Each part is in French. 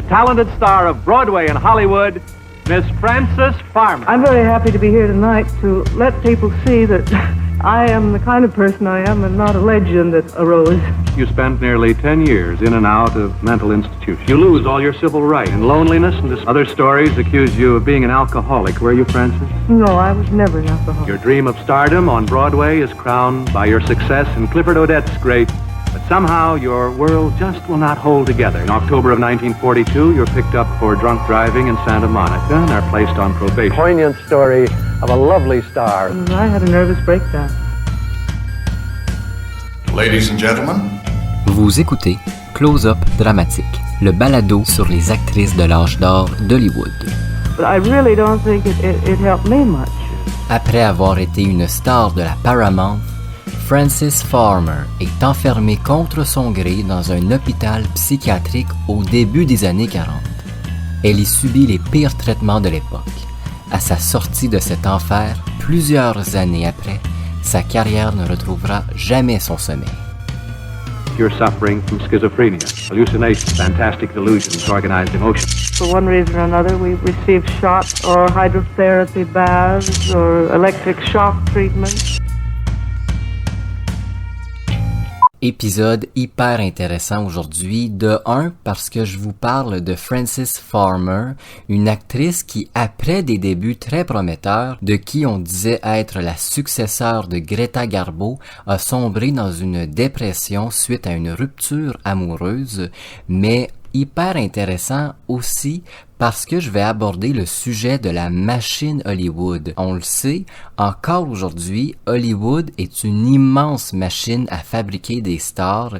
talented star of Broadway and Hollywood, Miss Frances Farmer. I'm very happy to be here tonight to let people see that I am the kind of person I am and not a legend that arose. You spent nearly 10 years in and out of mental institutions. You lose all your civil rights, and loneliness and other stories accuse you of being an alcoholic. Were you, Frances? No, I was never an alcoholic. Your dream of stardom on Broadway is crowned by your success in Clifford Odets' great, but somehow your world just will not hold together. In October of 1942, you're picked up for drunk driving in Santa Monica and are placed on probation. Poignant story of a lovely star. I had a nervous breakdown. Ladies and gentlemen. Vous écoutez Close-Up Dramatique, le balado sur les actrices de l'âge d'or d'Hollywood. But I really don't think it helped me much. Après avoir été une star de la Paramount, Frances Farmer est enfermée contre son gré dans un hôpital psychiatrique au début des années 40. Elle y subit les pires traitements de l'époque. À sa sortie de cet enfer, plusieurs années après, sa carrière ne retrouvera jamais son sommeil. You're suffering from schizophrenia, hallucinations, fantastic delusions, organized emotions. For one reason or another, we received shots or hydrotherapy baths or electric shock treatments. Épisode hyper intéressant aujourd'hui, de un parce que je vous parle de Frances Farmer, une actrice qui, après des débuts très prometteurs, de qui on disait être la successeur de Greta Garbo, a sombré dans une dépression suite à une rupture amoureuse, mais hyper intéressant aussi parce que je vais aborder le sujet de la machine Hollywood. On le sait, encore aujourd'hui, Hollywood est une immense machine à fabriquer des stars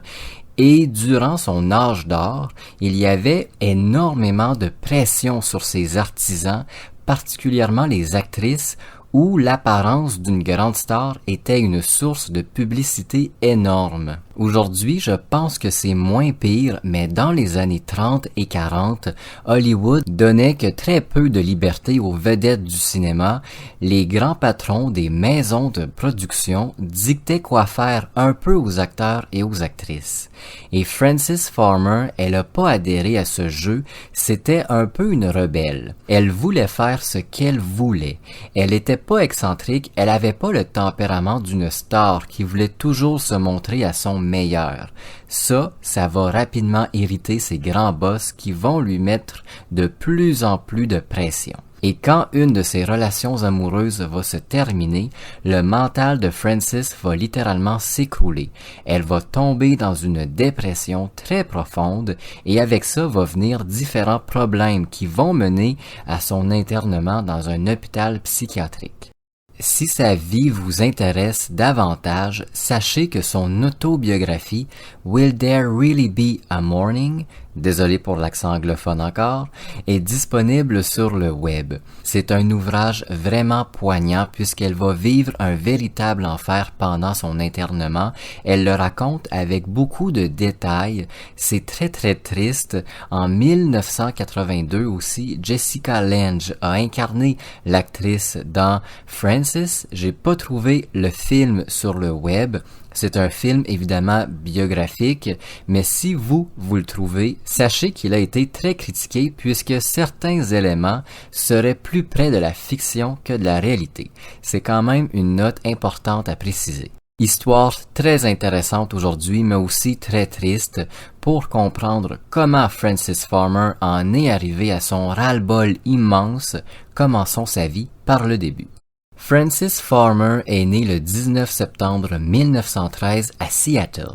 et durant son âge d'or, il y avait énormément de pression sur ses artisans, particulièrement les actrices, où l'apparence d'une grande star était une source de publicité énorme. Aujourd'hui, je pense que c'est moins pire, mais dans les années 30 et 40, Hollywood donnait que très peu de liberté aux vedettes du cinéma. Les grands patrons des maisons de production dictaient quoi faire un peu aux acteurs et aux actrices. Et Frances Farmer, elle n'a pas adhéré à ce jeu, c'était un peu une rebelle. Elle voulait faire ce qu'elle voulait. Elle était pas excentrique, elle avait pas le tempérament d'une star qui voulait toujours se montrer à son meilleur. Ça va rapidement irriter ses grands boss qui vont lui mettre de plus en plus de pression. Et quand une de ses relations amoureuses va se terminer, le mental de Frances va littéralement s'écrouler. Elle va tomber dans une dépression très profonde et avec ça va venir différents problèmes qui vont mener à son internement dans un hôpital psychiatrique. Si sa vie vous intéresse davantage, sachez que son autobiographie Will There Really Be a Morning, désolé pour l'accent anglophone encore, est disponible sur le web. C'est un ouvrage vraiment poignant puisqu'elle va vivre un véritable enfer pendant son internement. Elle le raconte avec beaucoup de détails. C'est très très triste. En 1982 aussi, Jessica Lange a incarné l'actrice dans Frances. J'ai pas trouvé le film sur le web. C'est un film évidemment biographique, mais si vous le trouvez, sachez qu'il a été très critiqué puisque certains éléments seraient plus près de la fiction que de la réalité. C'est quand même une note importante à préciser. Histoire très intéressante aujourd'hui, mais aussi très triste pour comprendre comment Frances Farmer en est arrivée à son ras-le-bol immense. Commençons sa vie par le début. Frances Farmer est née le 19 septembre 1913 à Seattle.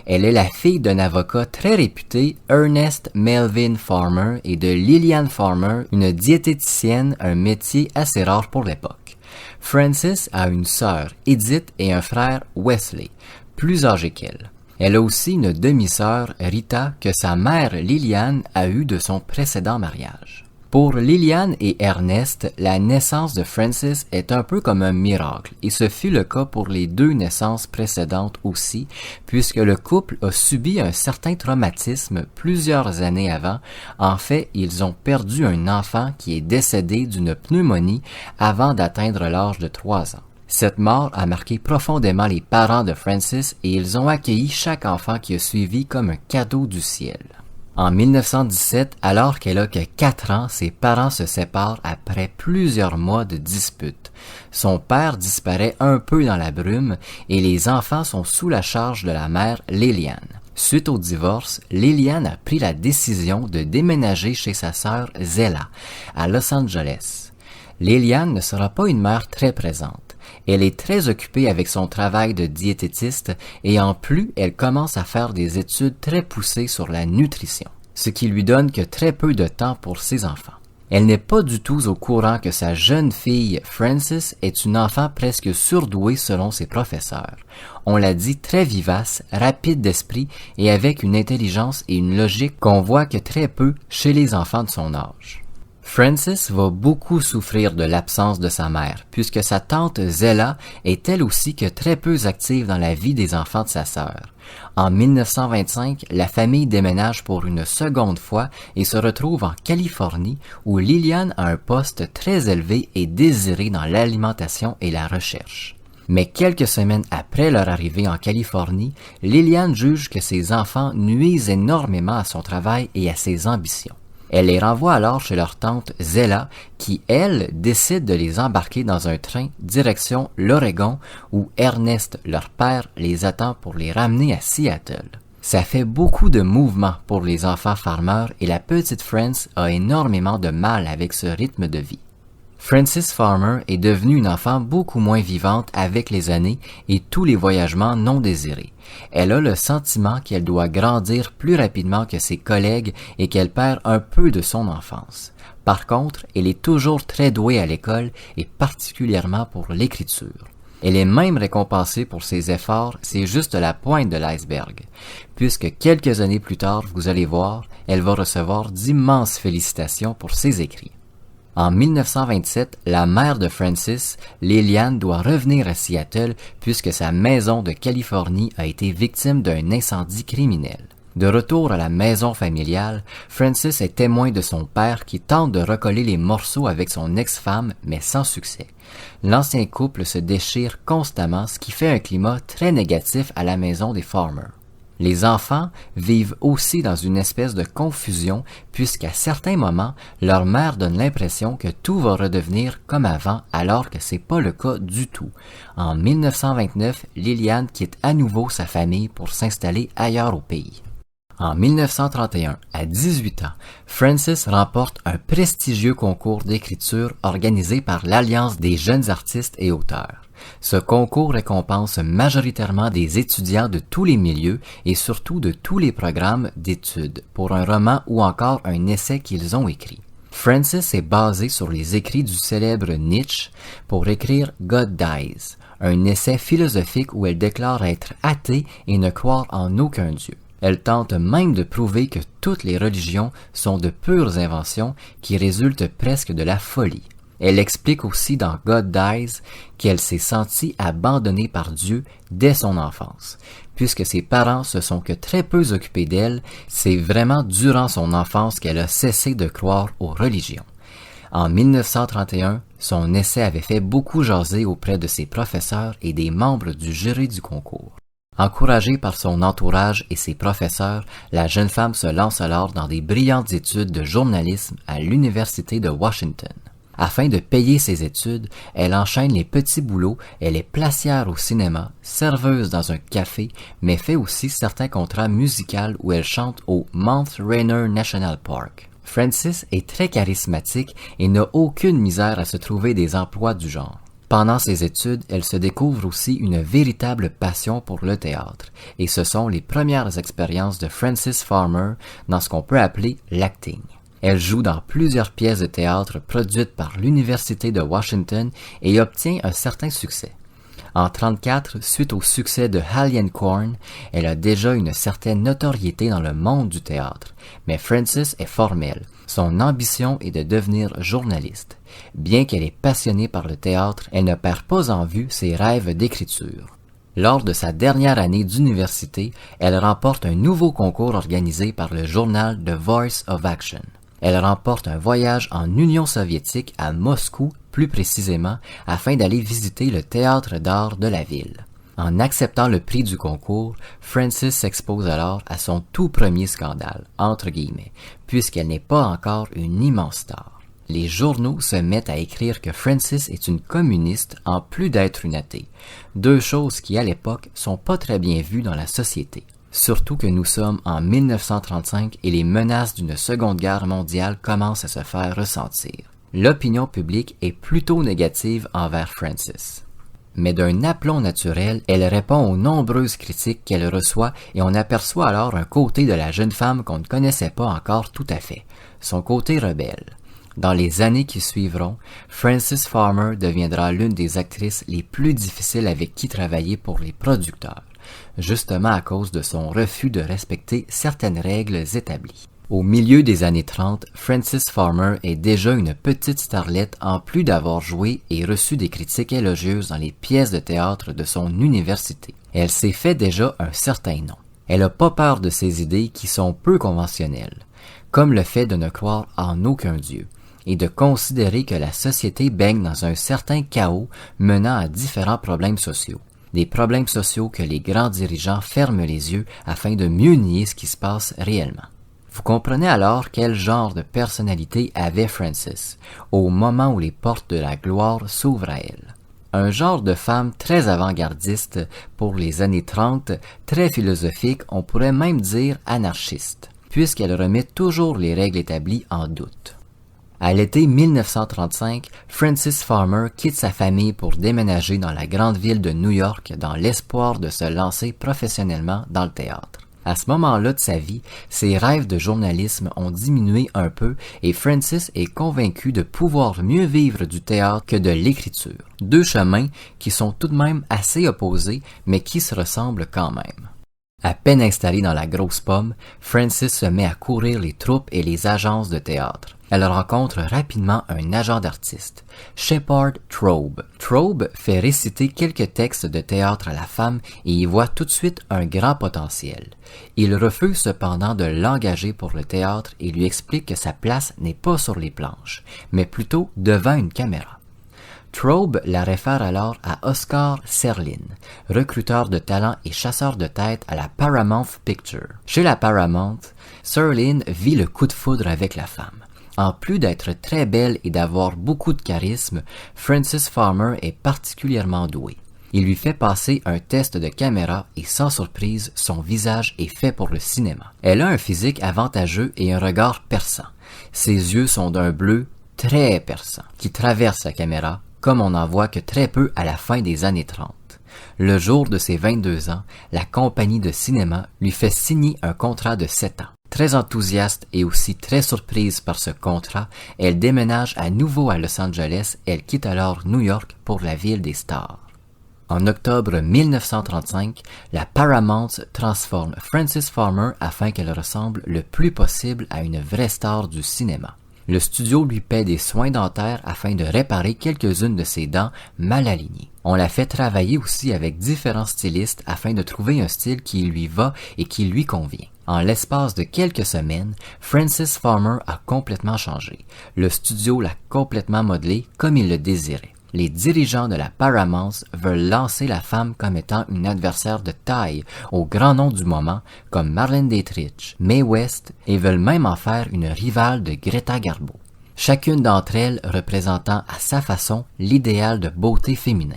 Elle est la fille d'un avocat très réputé, Ernest Melvin Farmer, et de Lillian Farmer, une diététicienne, un métier assez rare pour l'époque. Frances a une sœur, Edith, et un frère, Wesley, plus âgé qu'elle. Elle a aussi une demi-sœur, Rita, que sa mère, Lillian, a eue de son précédent mariage. Pour Lillian et Ernest, la naissance de Frances est un peu comme un miracle, et ce fut le cas pour les deux naissances précédentes aussi, puisque le couple a subi un certain traumatisme plusieurs années avant. En fait, ils ont perdu un enfant qui est décédé d'une pneumonie avant d'atteindre l'âge de 3 ans. Cette mort a marqué profondément les parents de Frances et ils ont accueilli chaque enfant qui a suivi comme un cadeau du ciel. En 1917, alors qu'elle a que 4 ans, ses parents se séparent après plusieurs mois de disputes. Son père disparaît un peu dans la brume et les enfants sont sous la charge de la mère Lillian. Suite au divorce, Lillian a pris la décision de déménager chez sa sœur Zella, à Los Angeles. Lillian ne sera pas une mère très présente. Elle est très occupée avec son travail de diététiste et en plus, elle commence à faire des études très poussées sur la nutrition, ce qui lui donne que très peu de temps pour ses enfants. Elle n'est pas du tout au courant que sa jeune fille Frances est une enfant presque surdouée selon ses professeurs. On l'a dit très vivace, rapide d'esprit et avec une intelligence et une logique qu'on voit que très peu chez les enfants de son âge. Frances va beaucoup souffrir de l'absence de sa mère, puisque sa tante Zella est elle aussi que très peu active dans la vie des enfants de sa sœur. En 1925, la famille déménage pour une seconde fois et se retrouve en Californie, où Lillian a un poste très élevé et désiré dans l'alimentation et la recherche. Mais quelques semaines après leur arrivée en Californie, Lillian juge que ses enfants nuisent énormément à son travail et à ses ambitions. Elle les renvoie alors chez leur tante Zella, qui, elle, décide de les embarquer dans un train direction l'Oregon, où Ernest, leur père, les attend pour les ramener à Seattle. Ça fait beaucoup de mouvements pour les enfants farmers et la petite Frances a énormément de mal avec ce rythme de vie. Frances Farmer est devenue une enfant beaucoup moins vivante avec les années et tous les voyagements non désirés. Elle a le sentiment qu'elle doit grandir plus rapidement que ses collègues et qu'elle perd un peu de son enfance. Par contre, elle est toujours très douée à l'école et particulièrement pour l'écriture. Elle est même récompensée pour ses efforts, c'est juste la pointe de l'iceberg, puisque quelques années plus tard, vous allez voir, elle va recevoir d'immenses félicitations pour ses écrits. En 1927, la mère de Frances, Lillian, doit revenir à Seattle puisque sa maison de Californie a été victime d'un incendie criminel. De retour à la maison familiale, Frances est témoin de son père qui tente de recoller les morceaux avec son ex-femme, mais sans succès. L'ancien couple se déchire constamment, ce qui fait un climat très négatif à la maison des Farmer. Les enfants vivent aussi dans une espèce de confusion puisqu'à certains moments, leur mère donne l'impression que tout va redevenir comme avant alors que c'est pas le cas du tout. En 1929, Lillian quitte à nouveau sa famille pour s'installer ailleurs au pays. En 1931, à 18 ans, Frances remporte un prestigieux concours d'écriture organisé par l'Alliance des jeunes artistes et auteurs. Ce concours récompense majoritairement des étudiants de tous les milieux et surtout de tous les programmes d'études pour un roman ou encore un essai qu'ils ont écrit. Frances est basée sur les écrits du célèbre Nietzsche pour écrire God Dies, un essai philosophique où elle déclare être athée et ne croire en aucun dieu. Elle tente même de prouver que toutes les religions sont de pures inventions qui résultent presque de la folie. Elle explique aussi dans God Dies qu'elle s'est sentie abandonnée par Dieu dès son enfance. Puisque ses parents se sont que très peu occupés d'elle, c'est vraiment durant son enfance qu'elle a cessé de croire aux religions. En 1931, son essai avait fait beaucoup jaser auprès de ses professeurs et des membres du jury du concours. Encouragée par son entourage et ses professeurs, la jeune femme se lance alors dans des brillantes études de journalisme à l'Université de Washington. Afin de payer ses études, elle enchaîne les petits boulots, elle est placière au cinéma, serveuse dans un café, mais fait aussi certains contrats musicaux où elle chante au Mount Rainier National Park. Frances est très charismatique et n'a aucune misère à se trouver des emplois du genre. Pendant ses études, elle se découvre aussi une véritable passion pour le théâtre, et ce sont les premières expériences de Frances Farmer dans ce qu'on peut appeler l'acting. Elle joue dans plusieurs pièces de théâtre produites par l'Université de Washington et obtient un certain succès. En 1934, suite au succès de Hellion-Corn, elle a déjà une certaine notoriété dans le monde du théâtre, mais Frances est formelle. Son ambition est de devenir journaliste. Bien qu'elle est passionnée par le théâtre, elle ne perd pas en vue ses rêves d'écriture. Lors de sa dernière année d'université, elle remporte un nouveau concours organisé par le journal The Voice of Action. Elle remporte un voyage en Union soviétique à Moscou, plus précisément, afin d'aller visiter le théâtre d'art de la ville. En acceptant le prix du concours, Frances s'expose alors à son tout premier scandale, entre guillemets, puisqu'elle n'est pas encore une immense star. Les journaux se mettent à écrire que Frances est une communiste en plus d'être une athée, deux choses qui à l'époque sont pas très bien vues dans la société. Surtout que nous sommes en 1935 et les menaces d'une seconde guerre mondiale commencent à se faire ressentir. L'opinion publique est plutôt négative envers Frances. Mais d'un aplomb naturel, elle répond aux nombreuses critiques qu'elle reçoit et on aperçoit alors un côté de la jeune femme qu'on ne connaissait pas encore tout à fait, son côté rebelle. Dans les années qui suivront, Frances Farmer deviendra l'une des actrices les plus difficiles avec qui travailler pour les producteurs, justement à cause de son refus de respecter certaines règles établies. Au milieu des années 30, Frances Farmer est déjà une petite starlette en plus d'avoir joué et reçu des critiques élogieuses dans les pièces de théâtre de son université. Elle s'est fait déjà un certain nom. Elle n'a pas peur de ses idées qui sont peu conventionnelles, comme le fait de ne croire en aucun dieu, et de considérer que la société baigne dans un certain chaos menant à différents problèmes sociaux. Des problèmes sociaux que les grands dirigeants ferment les yeux afin de mieux nier ce qui se passe réellement. Vous comprenez alors quel genre de personnalité avait Frances, au moment où les portes de la gloire s'ouvrent à elle. Un genre de femme très avant-gardiste pour les années 30, très philosophique, on pourrait même dire anarchiste, puisqu'elle remet toujours les règles établies en doute. À l'été 1935, Frances Farmer quitte sa famille pour déménager dans la grande ville de New York dans l'espoir de se lancer professionnellement dans le théâtre. À ce moment-là de sa vie, ses rêves de journalisme ont diminué un peu et Frances est convaincue de pouvoir mieux vivre du théâtre que de l'écriture. Deux chemins qui sont tout de même assez opposés, mais qui se ressemblent quand même. À peine installée dans la grosse pomme, Frances se met à courir les troupes et les agences de théâtre. Elle rencontre rapidement un agent d'artiste, Shepard Traub. Traub fait réciter quelques textes de théâtre à la femme et y voit tout de suite un grand potentiel. Il refuse cependant de l'engager pour le théâtre et lui explique que sa place n'est pas sur les planches, mais plutôt devant une caméra. Traub la réfère alors à Oscar Serlin, recruteur de talent et chasseur de tête à la Paramount Pictures. Chez la Paramount, Serlin vit le coup de foudre avec la femme. En plus d'être très belle et d'avoir beaucoup de charisme, Frances Farmer est particulièrement douée. Il lui fait passer un test de caméra et sans surprise, son visage est fait pour le cinéma. Elle a un physique avantageux et un regard perçant. Ses yeux sont d'un bleu très perçant, qui traverse la caméra, comme on n'en voit que très peu à la fin des années 30. Le jour de ses 22 ans, la compagnie de cinéma lui fait signer un contrat de 7 ans. Très enthousiaste et aussi très surprise par ce contrat, elle déménage à nouveau à Los Angeles. Elle quitte alors New York pour la ville des stars. En octobre 1935, la Paramount transforme Frances Farmer afin qu'elle ressemble le plus possible à une vraie star du cinéma. Le studio lui paie des soins dentaires afin de réparer quelques-unes de ses dents mal alignées. On la fait travailler aussi avec différents stylistes afin de trouver un style qui lui va et qui lui convient. En l'espace de quelques semaines, Frances Farmer a complètement changé. Le studio l'a complètement modelée comme il le désirait. Les dirigeants de la Paramount veulent lancer la femme comme étant une adversaire de taille au grand nom du moment comme Marlène Dietrich, Mae West et veulent même en faire une rivale de Greta Garbo. Chacune d'entre elles représentant à sa façon l'idéal de beauté féminin.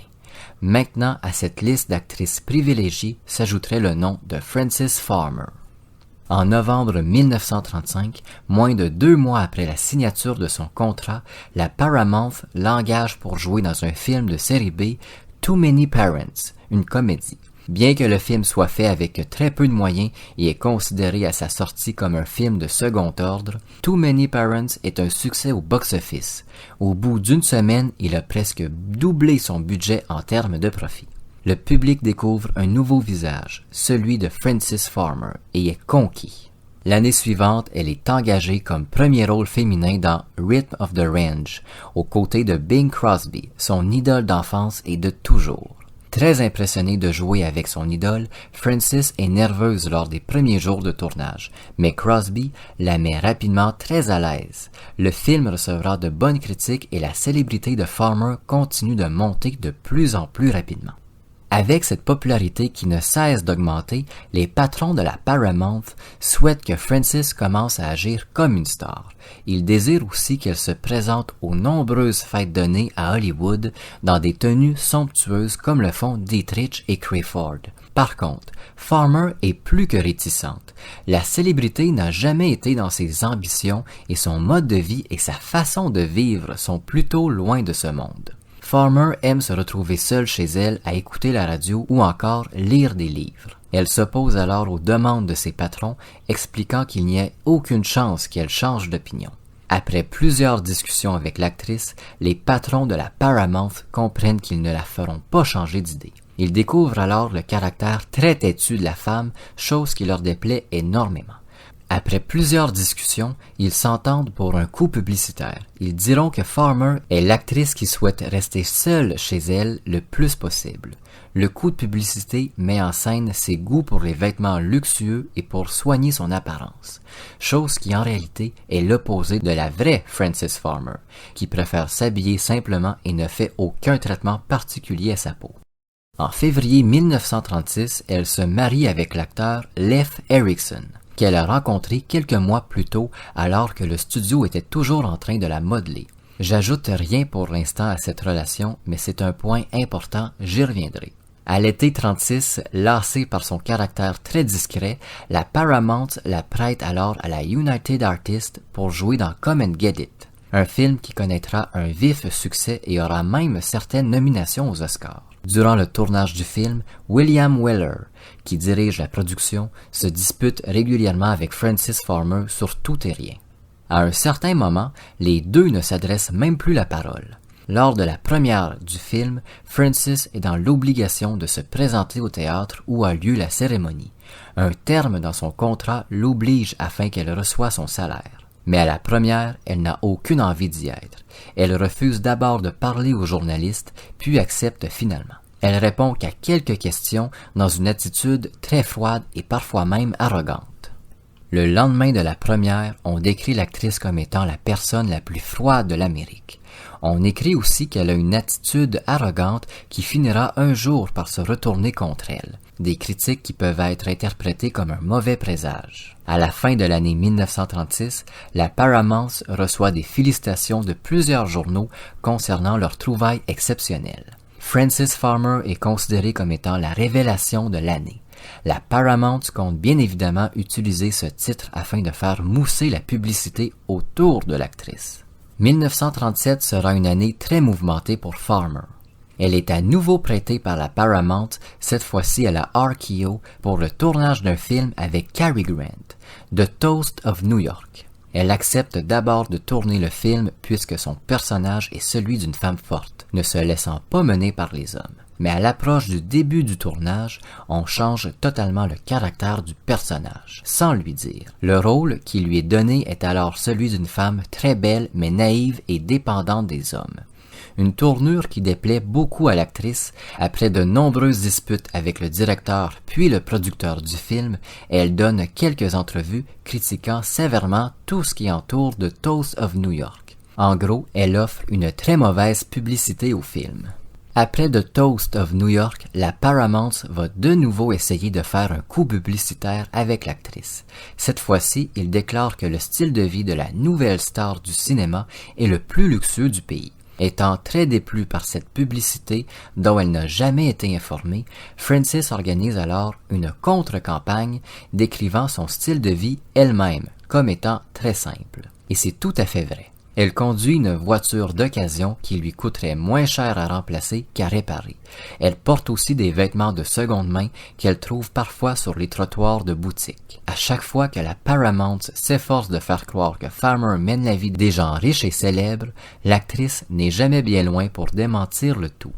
Maintenant, à cette liste d'actrices privilégiées s'ajouterait le nom de Frances Farmer. En novembre 1935, moins de 2 mois après la signature de son contrat, la Paramount l'engage pour jouer dans un film de série B, Too Many Parents, une comédie. Bien que le film soit fait avec très peu de moyens et est considéré à sa sortie comme un film de second ordre, Too Many Parents est un succès au box-office. Au bout d'une semaine, il a presque doublé son budget en termes de profit. Le public découvre un nouveau visage, celui de Frances Farmer, et est conquis. L'année suivante, elle est engagée comme premier rôle féminin dans Rhythm of the Range, aux côtés de Bing Crosby, son idole d'enfance et de toujours. Très impressionnée de jouer avec son idole, Frances est nerveuse lors des premiers jours de tournage, mais Crosby la met rapidement très à l'aise. Le film recevra de bonnes critiques et la célébrité de Farmer continue de monter de plus en plus rapidement. Avec cette popularité qui ne cesse d'augmenter, les patrons de la Paramount souhaitent que Frances commence à agir comme une star. Ils désirent aussi qu'elle se présente aux nombreuses fêtes données à Hollywood dans des tenues somptueuses comme le font Dietrich et Crayford. Par contre, Farmer est plus que réticente. La célébrité n'a jamais été dans ses ambitions et son mode de vie et sa façon de vivre sont plutôt loin de ce monde. Farmer aime se retrouver seule chez elle à écouter la radio ou encore lire des livres. Elle s'oppose alors aux demandes de ses patrons, expliquant qu'il n'y a aucune chance qu'elle change d'opinion. Après plusieurs discussions avec l'actrice, les patrons de la Paramount comprennent qu'ils ne la feront pas changer d'idée. Ils découvrent alors le caractère très têtu de la femme, chose qui leur déplaît énormément. Après plusieurs discussions, ils s'entendent pour un coup publicitaire. Ils diront que Farmer est l'actrice qui souhaite rester seule chez elle le plus possible. Le coup de publicité met en scène ses goûts pour les vêtements luxueux et pour soigner son apparence, chose qui en réalité est l'opposé de la vraie Frances Farmer, qui préfère s'habiller simplement et ne fait aucun traitement particulier à sa peau. En février 1936, elle se marie avec l'acteur Leif Erikson, qu'elle a rencontré quelques mois plus tôt alors que le studio était toujours en train de la modeler. J'ajoute rien pour l'instant à cette relation, mais c'est un point important, j'y reviendrai. À l'été 36, lassée par son caractère très discret, la Paramount la prête alors à la United Artists pour jouer dans Come and Get It, un film qui connaîtra un vif succès et aura même certaines nominations aux Oscars. Durant le tournage du film, William Weller, qui dirige la production, se dispute régulièrement avec Frances Farmer sur tout et rien. À un certain moment, les deux ne s'adressent même plus la parole. Lors de la première du film, Frances est dans l'obligation de se présenter au théâtre où a lieu la cérémonie. Un terme dans son contrat l'oblige afin qu'elle reçoive son salaire. Mais à la première, elle n'a aucune envie d'y être. Elle refuse d'abord de parler aux journalistes, puis accepte finalement. Elle répond qu'à quelques questions dans une attitude très froide et parfois même arrogante. Le lendemain de la première, on décrit l'actrice comme étant la personne la plus froide de l'Amérique. On écrit aussi qu'elle a une attitude arrogante qui finira un jour par se retourner contre elle. Des critiques qui peuvent être interprétées comme un mauvais présage. À la fin de l'année 1936, la Paramount reçoit des félicitations de plusieurs journaux concernant leur trouvaille exceptionnelle. Frances Farmer est considérée comme étant la révélation de l'année. La Paramount compte bien évidemment utiliser ce titre afin de faire mousser la publicité autour de l'actrice. 1937 sera une année très mouvementée pour Farmer. Elle est à nouveau prêtée par la Paramount, cette fois-ci à la RKO, pour le tournage d'un film avec Cary Grant, The Toast of New York. Elle accepte d'abord de tourner le film puisque son personnage est celui d'une femme forte, ne se laissant pas mener par les hommes. Mais à l'approche du début du tournage, on change totalement le caractère du personnage, sans lui dire. Le rôle qui lui est donné est alors celui d'une femme très belle mais naïve et dépendante des hommes. Une tournure qui déplaît beaucoup à l'actrice. Après de nombreuses disputes avec le directeur puis le producteur du film, elle donne quelques entrevues critiquant sévèrement tout ce qui entoure The Toast of New York. En gros, elle offre une très mauvaise publicité au film. Après The Toast of New York, la Paramount va de nouveau essayer de faire un coup publicitaire avec l'actrice. Cette fois-ci, il déclare que le style de vie de la nouvelle star du cinéma est le plus luxueux du pays. Étant très déplu par cette publicité dont elle n'a jamais été informée, Frances organise alors une contre-campagne décrivant son style de vie elle-même comme étant très simple. Et c'est tout à fait vrai. Elle conduit une voiture d'occasion qui lui coûterait moins cher à remplacer qu'à réparer. Elle porte aussi des vêtements de seconde main qu'elle trouve parfois sur les trottoirs de boutiques. À chaque fois que la Paramount s'efforce de faire croire que Farmer mène la vie des gens riches et célèbres, l'actrice n'est jamais bien loin pour démentir le tout.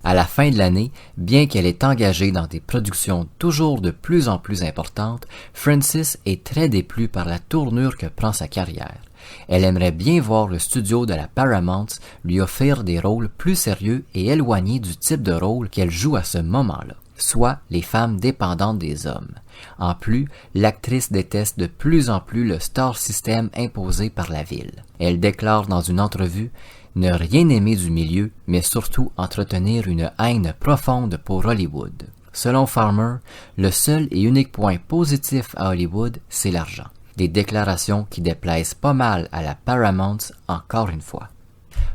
À la fin de l'année, bien qu'elle est engagée dans des productions toujours de plus en plus importantes, Frances est très déplu par la tournure que prend sa carrière. Elle aimerait bien voir le studio de la Paramount lui offrir des rôles plus sérieux et éloignés du type de rôle qu'elle joue à ce moment-là. soit les femmes dépendantes des hommes. En plus, l'actrice déteste de plus en plus le star system imposé par la ville. Elle déclare dans une entrevue ne rien aimer du milieu, mais surtout entretenir une haine profonde pour Hollywood. Selon Farmer, le seul et unique point positif à Hollywood, c'est l'argent. Des déclarations qui déplaisent pas mal à la Paramount encore une fois.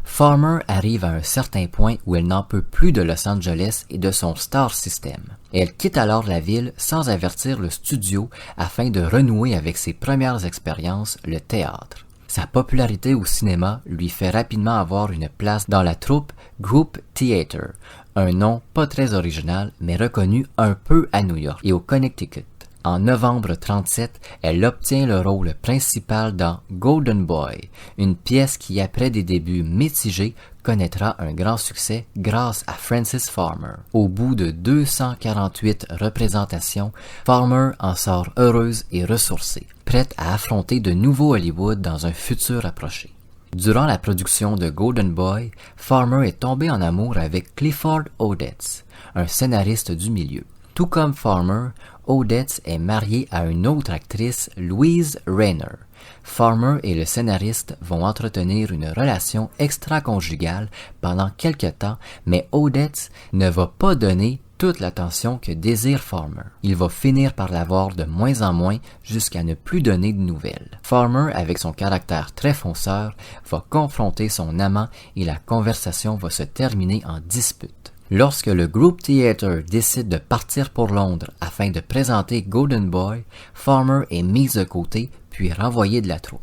Farmer arrive à un certain point où elle n'en peut plus de Los Angeles et de son star system. Elle quitte alors la ville sans avertir le studio afin de renouer avec ses premières expériences, le théâtre. Sa popularité au cinéma lui fait rapidement avoir une place dans la troupe Group Theater, un nom pas très original mais reconnu un peu à New York et au Connecticut. En novembre 1937, elle obtient le rôle principal dans Golden Boy, une pièce qui, après des débuts mitigés, connaîtra un grand succès grâce à Frances Farmer. Au bout de 248 représentations, Farmer en sort heureuse et ressourcée, prête à affronter de nouveaux Hollywood dans un futur approché. Durant la production de Golden Boy, Farmer est tombée en amour avec Clifford Odets, un scénariste du milieu. Tout comme Farmer, Odets est marié à une autre actrice, Louise Rayner. Farmer et le scénariste vont entretenir une relation extra-conjugale pendant quelque temps, mais Odets ne va pas donner toute l'attention que désire Farmer. Il va finir par l'avoir de moins en moins jusqu'à ne plus donner de nouvelles. Farmer, avec son caractère très fonceur, va confronter son amant et la conversation va se terminer en dispute. Lorsque le Group Theater décide de partir pour Londres afin de présenter Golden Boy, Farmer est mise de côté puis renvoyée de la troupe.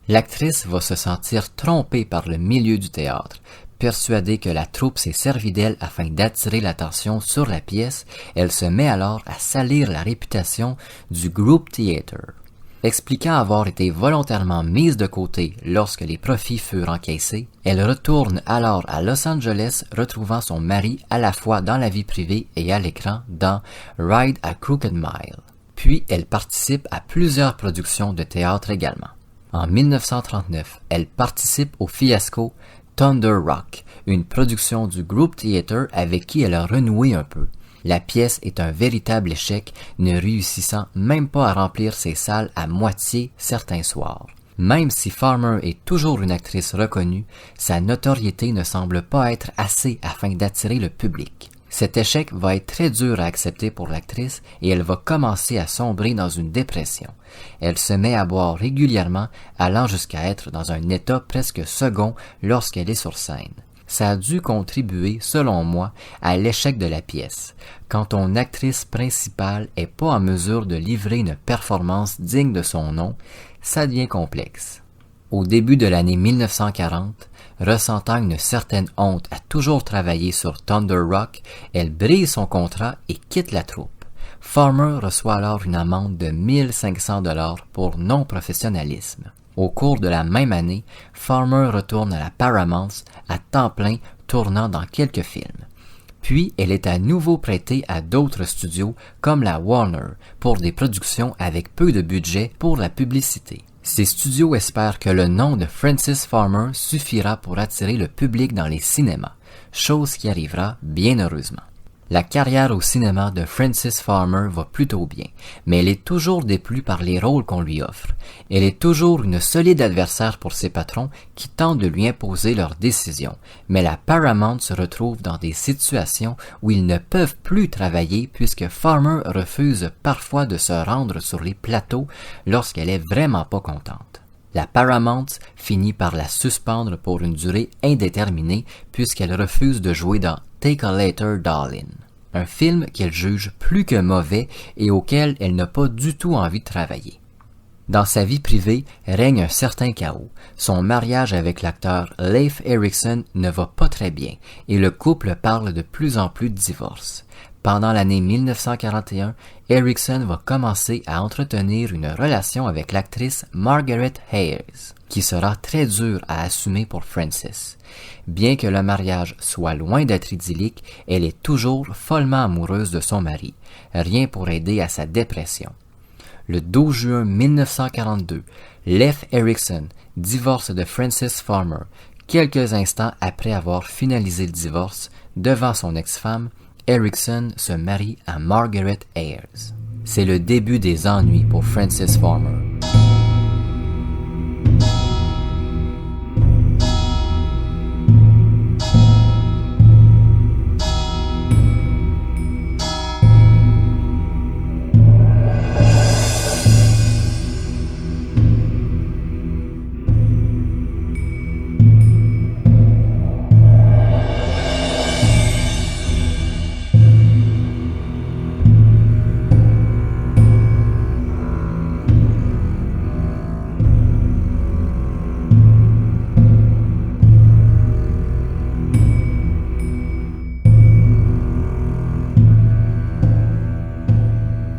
L'actrice va se sentir trompée par le milieu du théâtre. Persuadée que la troupe s'est servie d'elle afin d'attirer l'attention sur la pièce, elle se met alors à salir la réputation du Group Theater. Expliquant avoir été volontairement mise de côté lorsque les profits furent encaissés, elle retourne alors à Los Angeles retrouvant son mari à la fois dans la vie privée et à l'écran dans Ride a Crooked Mile. Puis elle participe à plusieurs productions de théâtre également. En 1939, elle participe au fiasco Thunder Rock, une production du Group Theater avec qui elle a renoué un peu. La pièce est un véritable échec, ne réussissant même pas à remplir ses salles à moitié certains soirs. Même si Farmer est toujours une actrice reconnue, sa notoriété ne semble pas être assez afin d'attirer le public. Cet échec va être très dur à accepter pour l'actrice et elle va commencer à sombrer dans une dépression. Elle se met à boire régulièrement, allant jusqu'à être dans un état presque second lorsqu'elle est sur scène. Ça a dû contribuer, selon moi, à l'échec de la pièce. Quand ton actrice principale est pas en mesure de livrer une performance digne de son nom, ça devient complexe. Au début de l'année 1940, ressentant une certaine honte à toujours travailler sur Thunder Rock, elle brise son contrat et quitte la troupe. Farmer reçoit alors une amende de 1500 $ pour non-professionnalisme. Au cours de la même année, Farmer retourne à la Paramount à temps plein, tournant dans quelques films. Puis, elle est à nouveau prêtée à d'autres studios comme la Warner pour des productions avec peu de budget pour la publicité. Ces studios espèrent que le nom de Frances Farmer suffira pour attirer le public dans les cinémas, chose qui arrivera bien heureusement. La carrière au cinéma de Frances Farmer va plutôt bien, mais elle est toujours déplue par les rôles qu'on lui offre. Elle est toujours une solide adversaire pour ses patrons qui tentent de lui imposer leurs décisions, mais la Paramount se retrouve dans des situations où ils ne peuvent plus travailler puisque Farmer refuse parfois de se rendre sur les plateaux lorsqu'elle est vraiment pas contente. La Paramount finit par la suspendre pour une durée indéterminée puisqu'elle refuse de jouer dans Take a Later, Darling, un film qu'elle juge plus que mauvais et auquel elle n'a pas du tout envie de travailler. Dans sa vie privée règne un certain chaos. Son mariage avec l'acteur Leif Erikson ne va pas très bien et le couple parle de plus en plus de divorce. Pendant l'année 1941, Erikson va commencer à entretenir une relation avec l'actrice Margaret Hayes, qui sera très dure à assumer pour Frances. Bien que le mariage soit loin d'être idyllique, elle est toujours follement amoureuse de son mari, rien pour aider à sa dépression. Le 12 juin 1942, Leif Erikson divorce de Frances Farmer, quelques instants après avoir finalisé le divorce devant son ex-femme Erickson se marie à Margaret Ayers. C'est le début des ennuis pour Frances Farmer.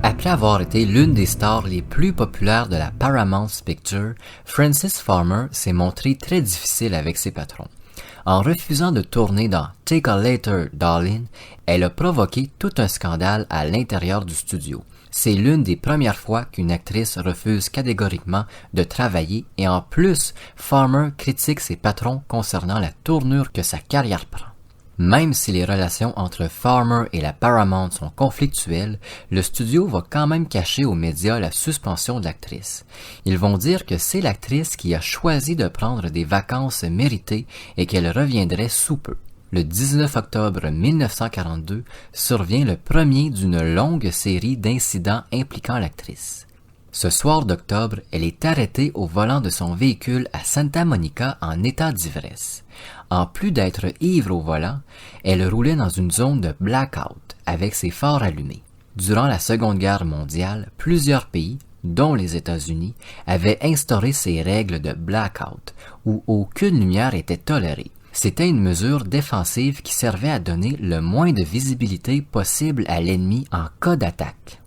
Après avoir été l'une des stars les plus populaires de la Paramount Pictures, Frances Farmer s'est montrée très difficile avec ses patrons. En refusant de tourner dans Take a Later, Darling, elle a provoqué tout un scandale à l'intérieur du studio. C'est l'une des premières fois qu'une actrice refuse catégoriquement de travailler et en plus, Farmer critique ses patrons concernant la tournure que sa carrière prend. Même si les relations entre Farmer et la Paramount sont conflictuelles, le studio va quand même cacher aux médias la suspension de l'actrice. Ils vont dire que c'est l'actrice qui a choisi de prendre des vacances méritées et qu'elle reviendrait sous peu. Le 19 octobre 1942 survient le premier d'une longue série d'incidents impliquant l'actrice. Ce soir d'octobre, elle est arrêtée au volant de son véhicule à Santa Monica en état d'ivresse. En plus d'être ivre au volant, elle roulait dans une zone de blackout avec ses phares allumés. Durant la Seconde Guerre mondiale, plusieurs pays, dont les États-Unis, avaient instauré ces règles de blackout où aucune lumière était tolérée. C'était une mesure défensive qui servait à donner le moins de visibilité possible à l'ennemi en cas d'attaque.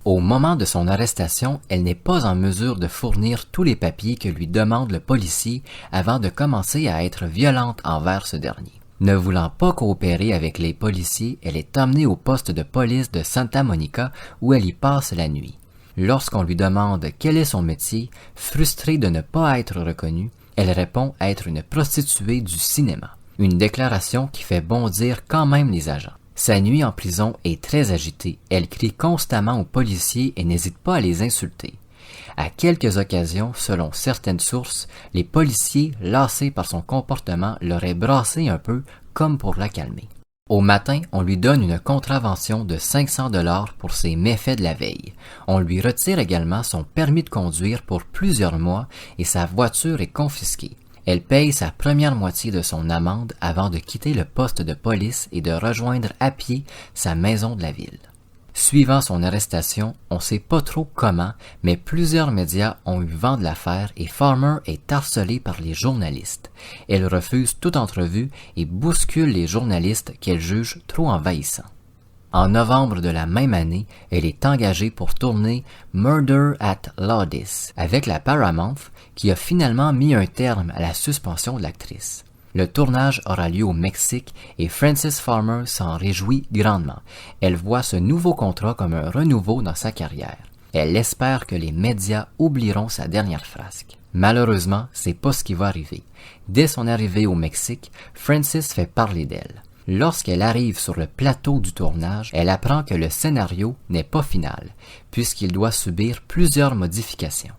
Au moment de son arrestation, elle n'est pas en mesure de fournir tous les papiers que lui demande le policier avant de commencer à être violente envers ce dernier. Ne voulant pas coopérer avec les policiers, elle est emmenée au poste de police de Santa Monica où elle y passe la nuit. Lorsqu'on lui demande quel est son métier, frustrée de ne pas être reconnue, elle répond être une prostituée du cinéma. Une déclaration qui fait bondir quand même les agents. Sa nuit en prison est très agitée. Elle crie constamment aux policiers et n'hésite pas à les insulter. À quelques occasions, selon certaines sources, les policiers, lassés par son comportement, l'auraient brassé un peu comme pour la calmer. Au matin, on lui donne une contravention de 500 $ pour ses méfaits de la veille. On lui retire également son permis de conduire pour plusieurs mois et sa voiture est confisquée. Elle paye sa première moitié de son amende avant de quitter le poste de police et de rejoindre à pied sa maison de la ville. Suivant son arrestation, on ne sait pas trop comment, mais plusieurs médias ont eu vent de l'affaire et Farmer est harcelée par les journalistes. Elle refuse toute entrevue et bouscule les journalistes qu'elle juge trop envahissants. En novembre de la même année, elle est engagée pour tourner Murder at Laudis avec la Paramount qui a finalement mis un terme à la suspension de l'actrice. Le tournage aura lieu au Mexique et Frances Farmer s'en réjouit grandement. Elle voit ce nouveau contrat comme un renouveau dans sa carrière. Elle espère que les médias oublieront sa dernière frasque. Malheureusement, c'est pas ce qui va arriver. Dès son arrivée au Mexique, Frances fait parler d'elle. Lorsqu'elle arrive sur le plateau du tournage, elle apprend que le scénario n'est pas final, puisqu'il doit subir plusieurs modifications.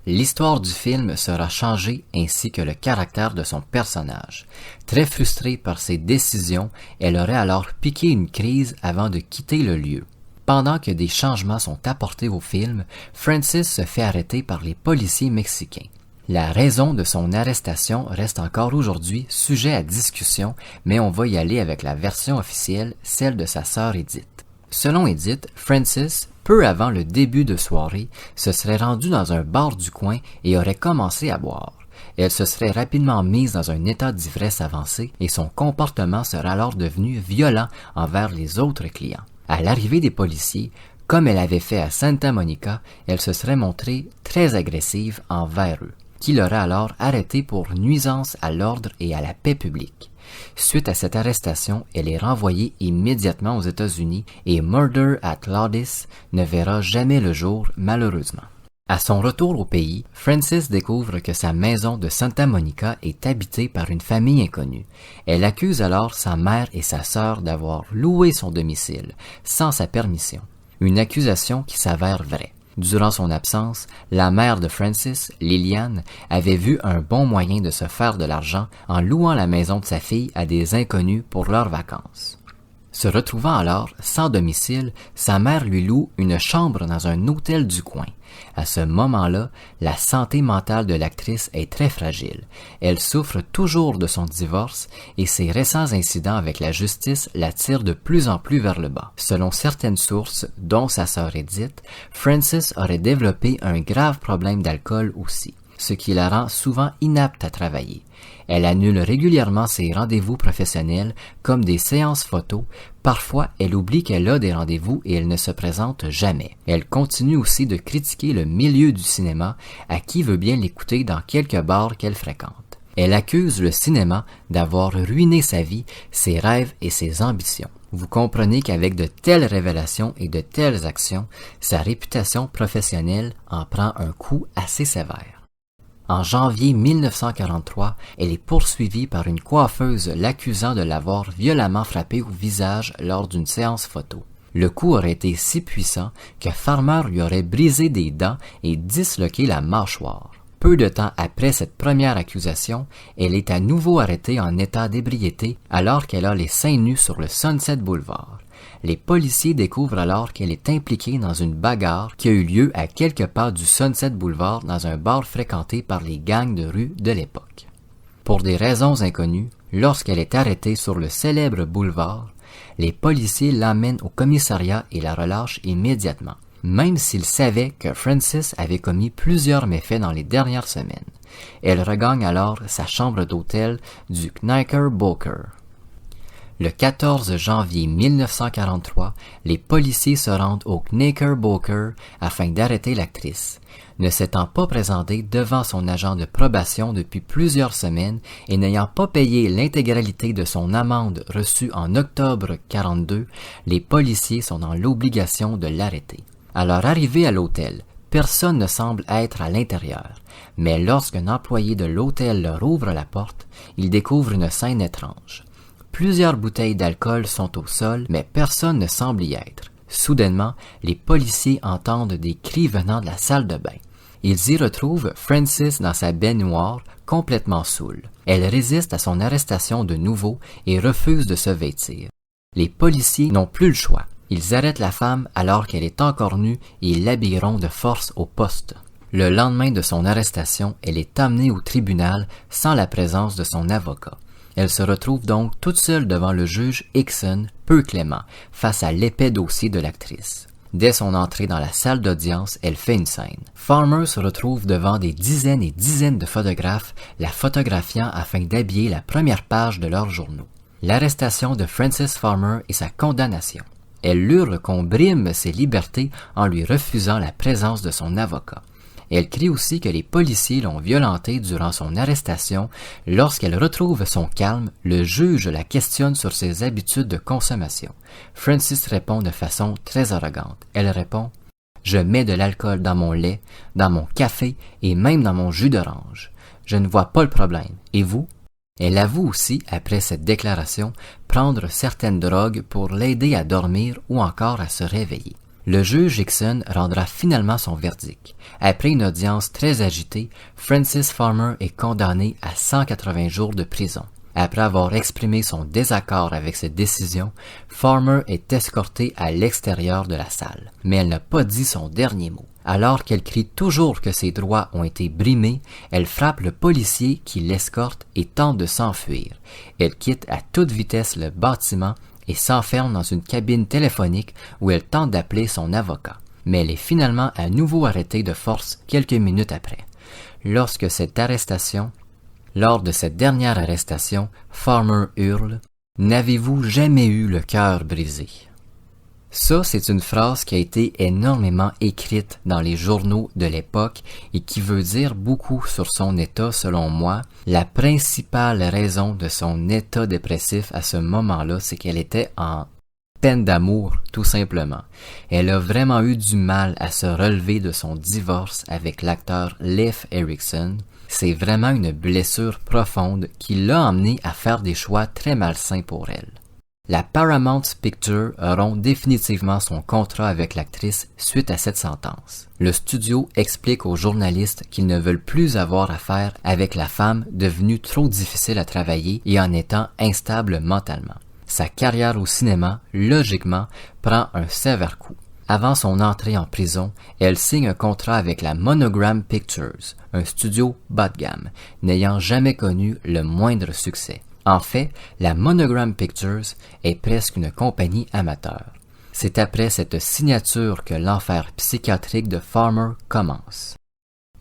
L'histoire du film sera changée ainsi que le caractère de son personnage. Très frustrée par ses décisions, elle aurait alors piqué une crise avant de quitter le lieu. Pendant que des changements sont apportés au film, Frances se fait arrêter par les policiers mexicains. La raison de son arrestation reste encore aujourd'hui sujet à discussion, mais on va y aller avec la version officielle, celle de sa sœur Edith. Selon Edith, Frances, peu avant le début de soirée, se serait rendue dans un bar du coin et aurait commencé à boire. Elle se serait rapidement mise dans un état d'ivresse avancé et son comportement serait alors devenu violent envers les autres clients. À l'arrivée des policiers, comme elle avait fait à Santa Monica, elle se serait montrée très agressive envers eux, qui l'auraient alors arrêtée pour nuisance à l'ordre et à la paix publique. Suite à cette arrestation, elle est renvoyée immédiatement aux États-Unis et Murder at Laudis ne verra jamais le jour malheureusement. À son retour au pays, Frances découvre que sa maison de Santa Monica est habitée par une famille inconnue. Elle accuse alors sa mère et sa sœur d'avoir loué son domicile, sans sa permission. Une accusation qui s'avère vraie. Durant son absence, la mère de Frances, Lillian, avait vu un bon moyen de se faire de l'argent en louant la maison de sa fille à des inconnus pour leurs vacances. Se retrouvant alors sans domicile, sa mère lui loue une chambre dans un hôtel du coin. À ce moment-là, la santé mentale de l'actrice est très fragile. Elle souffre toujours de son divorce et ses récents incidents avec la justice la tirent de plus en plus vers le bas. Selon certaines sources, dont sa sœur Edith, Frances aurait développé un grave problème d'alcool aussi, ce qui la rend souvent inapte à travailler. Elle annule régulièrement ses rendez-vous professionnels comme des séances photos. Parfois, elle oublie qu'elle a des rendez-vous et elle ne se présente jamais. Elle continue aussi de critiquer le milieu du cinéma à qui veut bien l'écouter dans quelques bars qu'elle fréquente. Elle accuse le cinéma d'avoir ruiné sa vie, ses rêves et ses ambitions. Vous comprenez qu'avec de telles révélations et de telles actions, sa réputation professionnelle en prend un coup assez sévère. En janvier 1943, elle est poursuivie par une coiffeuse l'accusant de l'avoir violemment frappée au visage lors d'une séance photo. Le coup aurait été si puissant que Farmer lui aurait brisé des dents et disloqué la mâchoire. Peu de temps après cette première accusation, elle est à nouveau arrêtée en état d'ébriété alors qu'elle a les seins nus sur le Sunset Boulevard. Les policiers découvrent alors qu'elle est impliquée dans une bagarre qui a eu lieu à quelques pas du Sunset Boulevard dans un bar fréquenté par les gangs de rue de l'époque. Pour des raisons inconnues, lorsqu'elle est arrêtée sur le célèbre boulevard, les policiers l'amènent au commissariat et la relâchent immédiatement, même s'ils savaient que Frances avait commis plusieurs méfaits dans les dernières semaines. Elle regagne alors sa chambre d'hôtel du Knickerbocker. Le 14 janvier 1943, les policiers se rendent au Knickerbocker afin d'arrêter l'actrice. Ne s'étant pas présentée devant son agent de probation depuis plusieurs semaines et n'ayant pas payé l'intégralité de son amende reçue en octobre 1942, les policiers sont dans l'obligation de l'arrêter. À leur arrivée à l'hôtel, personne ne semble être à l'intérieur, mais lorsqu'un employé de l'hôtel leur ouvre la porte, ils découvrent une scène étrange. Plusieurs bouteilles d'alcool sont au sol, mais personne ne semble y être. Soudainement, les policiers entendent des cris venant de la salle de bain. Ils y retrouvent Frances dans sa baignoire, complètement saoule. Elle résiste à son arrestation de nouveau et refuse de se vêtir. Les policiers n'ont plus le choix. Ils arrêtent la femme alors qu'elle est encore nue et l'habilleront de force au poste. Le lendemain de son arrestation, elle est amenée au tribunal sans la présence de son avocat. Elle se retrouve donc toute seule devant le juge Hickson, peu clément, face à l'épais dossier de l'actrice. Dès son entrée dans la salle d'audience, elle fait une scène. Farmer se retrouve devant des dizaines et dizaines de photographes, la photographiant afin d'habiller la première page de leurs journaux. L'arrestation de Frances Farmer et sa condamnation. Elle hurle qu'on brime ses libertés en lui refusant la présence de son avocat. Elle crie aussi que les policiers l'ont violentée durant son arrestation. Lorsqu'elle retrouve son calme, le juge la questionne sur ses habitudes de consommation. Frances répond de façon très arrogante. Elle répond « Je mets de l'alcool dans mon lait, dans mon café et même dans mon jus d'orange. Je ne vois pas le problème. Et vous ?» Elle avoue aussi, après cette déclaration, prendre certaines drogues pour l'aider à dormir ou encore à se réveiller. Le juge Hickson rendra finalement son verdict. Après une audience très agitée, Frances Farmer est condamnée à 180 jours de prison. Après avoir exprimé son désaccord avec cette décision, Farmer est escortée à l'extérieur de la salle. Mais elle n'a pas dit son dernier mot. Alors qu'elle crie toujours que ses droits ont été brimés, elle frappe le policier qui l'escorte et tente de s'enfuir. Elle quitte à toute vitesse le bâtiment et s'enferme dans une cabine téléphonique où elle tente d'appeler son avocat. Mais elle est finalement à nouveau arrêtée de force quelques minutes après. Lors de cette dernière arrestation, Farmer hurle « N'avez-vous jamais eu le cœur brisé ?» Ça, c'est une phrase qui a été énormément écrite dans les journaux de l'époque et qui veut dire beaucoup sur son état selon moi. La principale raison de son état dépressif à ce moment-là, c'est qu'elle était en Peine d'amour, tout simplement. Elle a vraiment eu du mal à se relever de son divorce avec l'acteur Leif Erikson. C'est vraiment une blessure profonde qui l'a emmenée à faire des choix très malsains pour elle. La Paramount Pictures rompt définitivement son contrat avec l'actrice suite à cette sentence. Le studio explique aux journalistes qu'ils ne veulent plus avoir affaire avec la femme devenue trop difficile à travailler et en étant instable mentalement. Sa carrière au cinéma, logiquement, prend un sévère coup. Avant son entrée en prison, elle signe un contrat avec la Monogram Pictures, un studio bas de gamme, n'ayant jamais connu le moindre succès. En fait, la Monogram Pictures est presque une compagnie amateur. C'est après cette signature que l'enfer psychiatrique de Farmer commence.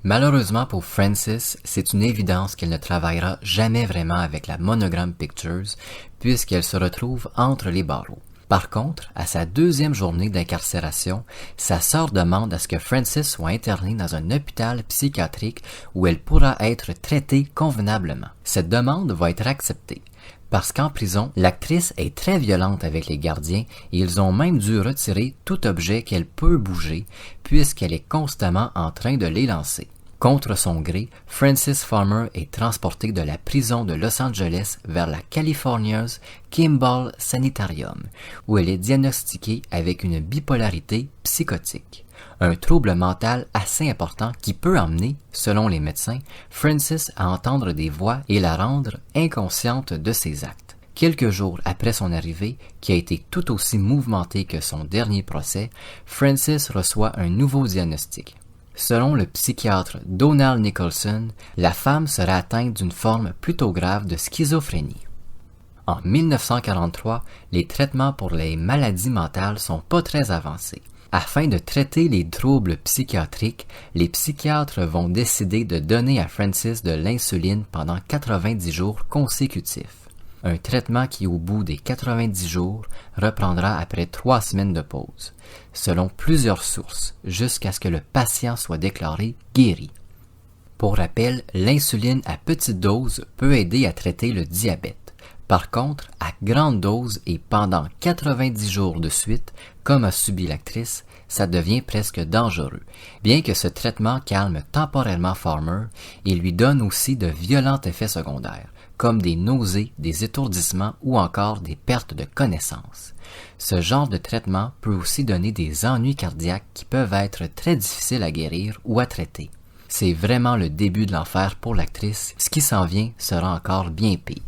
Malheureusement pour Frances, c'est une évidence qu'elle ne travaillera jamais vraiment avec la Monogram Pictures puisqu'elle se retrouve entre les barreaux. Par contre, à sa deuxième journée d'incarcération, sa sœur demande à ce que Frances soit internée dans un hôpital psychiatrique où elle pourra être traitée convenablement. Cette demande va être acceptée. Parce qu'en prison, l'actrice est très violente avec les gardiens et ils ont même dû retirer tout objet qu'elle peut bouger puisqu'elle est constamment en train de les lancer. Contre son gré, Frances Farmer est transportée de la prison de Los Angeles vers la California's Kimball Sanitarium, où elle est diagnostiquée avec une bipolarité psychotique, un trouble mental assez important qui peut emmener, selon les médecins, Frances à entendre des voix et la rendre inconsciente de ses actes. Quelques jours après son arrivée, qui a été tout aussi mouvementée que son dernier procès, Frances reçoit un nouveau diagnostic. Selon le psychiatre Donald Nicholson, la femme serait atteinte d'une forme plutôt grave de schizophrénie. En 1943, les traitements pour les maladies mentales sont pas très avancés. Afin de traiter les troubles psychiatriques, les psychiatres vont décider de donner à Frances de l'insuline pendant 90 jours consécutifs. Un traitement qui, au bout des 90 jours, reprendra après 3 semaines de pause, selon plusieurs sources, jusqu'à ce que le patient soit déclaré guéri. Pour rappel, l'insuline à petite dose peut aider à traiter le diabète. Par contre, à grande dose et pendant 90 jours de suite, comme a subi l'actrice, ça devient presque dangereux. Bien que ce traitement calme temporairement Farmer, il lui donne aussi de violents effets secondaires, comme des nausées, des étourdissements ou encore des pertes de connaissance. Ce genre de traitement peut aussi donner des ennuis cardiaques qui peuvent être très difficiles à guérir ou à traiter. C'est vraiment le début de l'enfer pour l'actrice, ce qui s'en vient sera encore bien pire.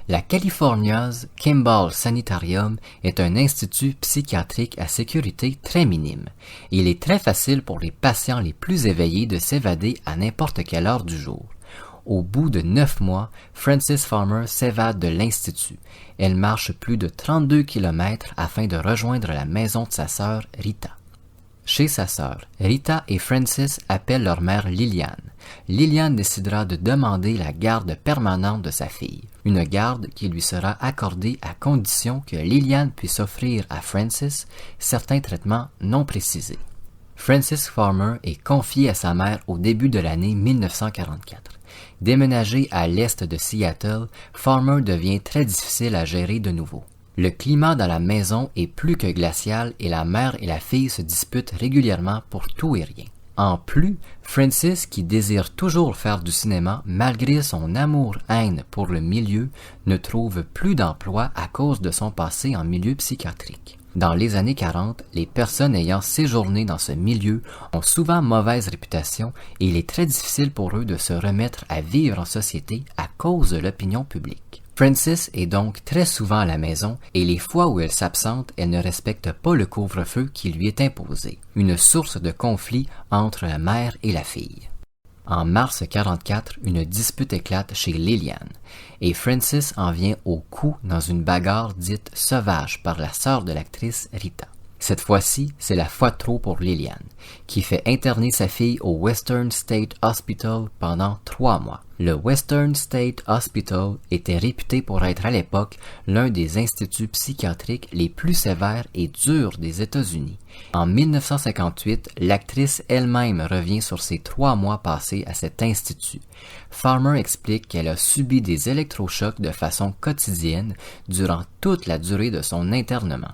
La California's Kimball Sanitarium est un institut psychiatrique à sécurité très minime. Il est très facile pour les patients les plus éveillés de s'évader à n'importe quelle heure du jour. Au bout de 9 mois, Frances Farmer s'évade de l'institut. Elle marche plus de 32 km afin de rejoindre la maison de sa sœur Rita. Chez sa sœur, Rita et Frances appellent leur mère Lillian. Lillian décidera de demander la garde permanente de sa fille, une garde qui lui sera accordée à condition que Lillian puisse offrir à Frances certains traitements non précisés. Frances Farmer est confiée à sa mère au début de l'année 1944. Déménagée à l'est de Seattle, Farmer devient très difficile à gérer de nouveau. Le climat dans la maison est plus que glacial et la mère et la fille se disputent régulièrement pour tout et rien. En plus, Frances, qui désire toujours faire du cinéma malgré son amour-haine pour le milieu, ne trouve plus d'emploi à cause de son passé en milieu psychiatrique. Dans les années 40, les personnes ayant séjourné dans ce milieu ont souvent mauvaise réputation et il est très difficile pour eux de se remettre à vivre en société à cause de l'opinion publique. Frances est donc très souvent à la maison et les fois où elle s'absente, elle ne respecte pas le couvre-feu qui lui est imposé, une source de conflit entre la mère et la fille. En mars 1944, une dispute éclate chez Lillian et Frances en vient au cou dans une bagarre dite sauvage par la sœur de l'actrice Rita. Cette fois-ci, c'est la fois de trop pour Lillian, qui fait interner sa fille au Western State Hospital pendant 3 mois. Le Western State Hospital était réputé pour être à l'époque l'un des instituts psychiatriques les plus sévères et durs des États-Unis. En 1958, l'actrice elle-même revient sur ses 3 mois passés à cet institut. Farmer explique qu'elle a subi des électrochocs de façon quotidienne durant toute la durée de son internement.